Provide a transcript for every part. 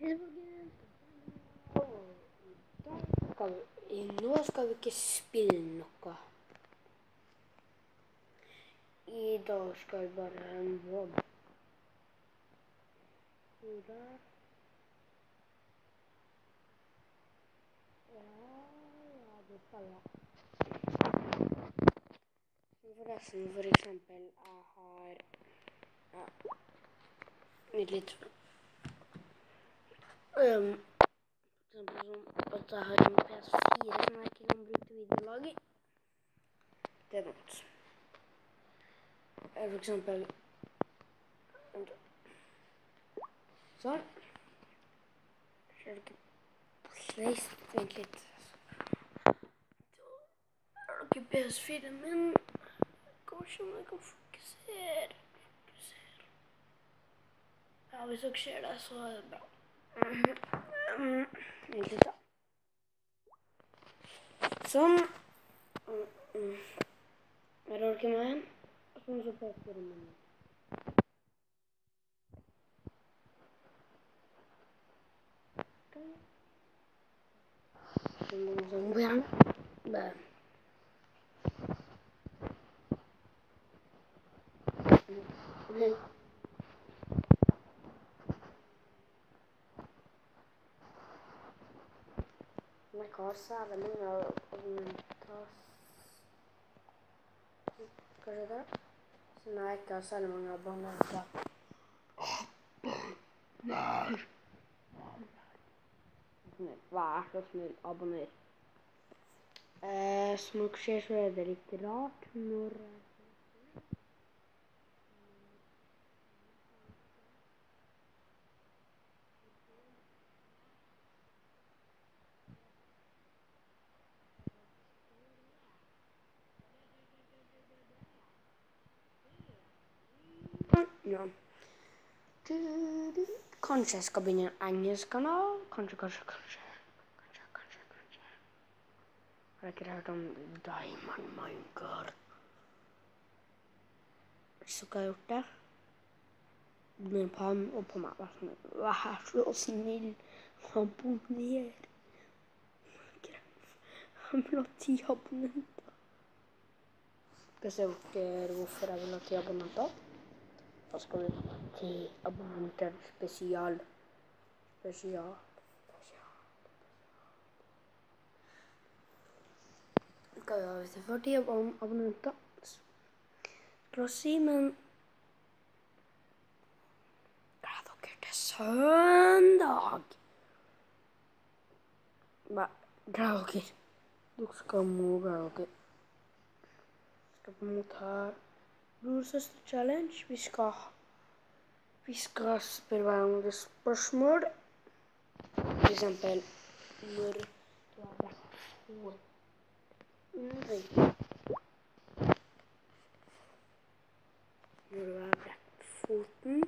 Nå skal vi ikke spille noe. I dag skal vi bare ha en vlogg. Der. Ja, det skal jeg. Forresten, for eksempel, jeg har litt for eksempel sånn at jeg har en PS4 som jeg ikke kan bruke til videolag i. Det er dumt. For eksempel sånn. Ser du ikke vent litt. Er du ikke PS4-en min? Går ikke om jeg kan fokusere. Ja, hvis dere ser det, så er det bra. Vent litt da. Sånn. Her har dere meg igjen. Sånn så PS4-en min. Sånn på hjernen. Bare. Jeg har særlig mange abonnenter. Kanskje det? Så nei, jeg ikke har særlig mange abonnenter. Vær så snill, abonner. Som dere ser, så er det litt rart når ja. Kanskje jeg skal begynne en engelsk kanal? Kanskje. Har jeg ikke hørt om Diamond Minecraft? Så hva har jeg gjort det? Begynner på han og på meg. Vær så snill, abonner. Han vil ha 10 abonnenter. Skal jeg se hvorfor jeg vil ha 10 abonnenter? Da skal vi 10 abonnenter spesial. Hva gjør jeg hvis jeg får 10 abonnenter? La oss si, men gled dere til søndag. Gled dere. Dere skal må glede dere. Skal på en måte ha bror-søster challenge. Vi skal spørre hverandre spørsmål. For eksempel, når du har vært foten. Når du har brekt foten.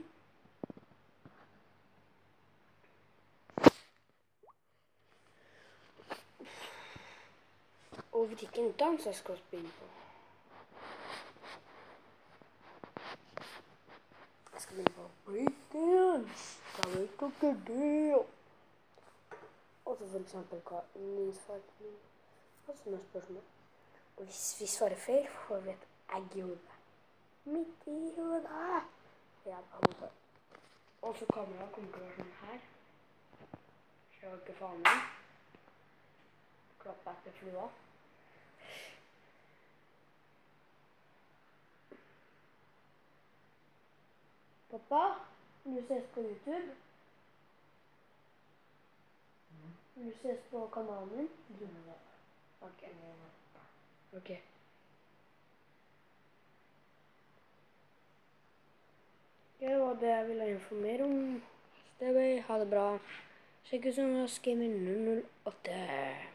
Og hvilken dans jeg skal spille på. Jeg skal begynne på breakdance. Da vet dere det. Og så for eksempel hva yndlingsfargen min. Og sånne spørsmål. Og hvis vi svarer feil, får vi et egg i hodet. Midt i hodet. Jævla hodet. Og så kameraet kommer til å være sånn her. Ser dere fanen? Klapp etter flua. Pappa, vil du ses på YouTube? Vil du ses på kanalen min? Ok. Det var det jeg ville informere om. Ha det bra. Sjekk ut som Gamer 008.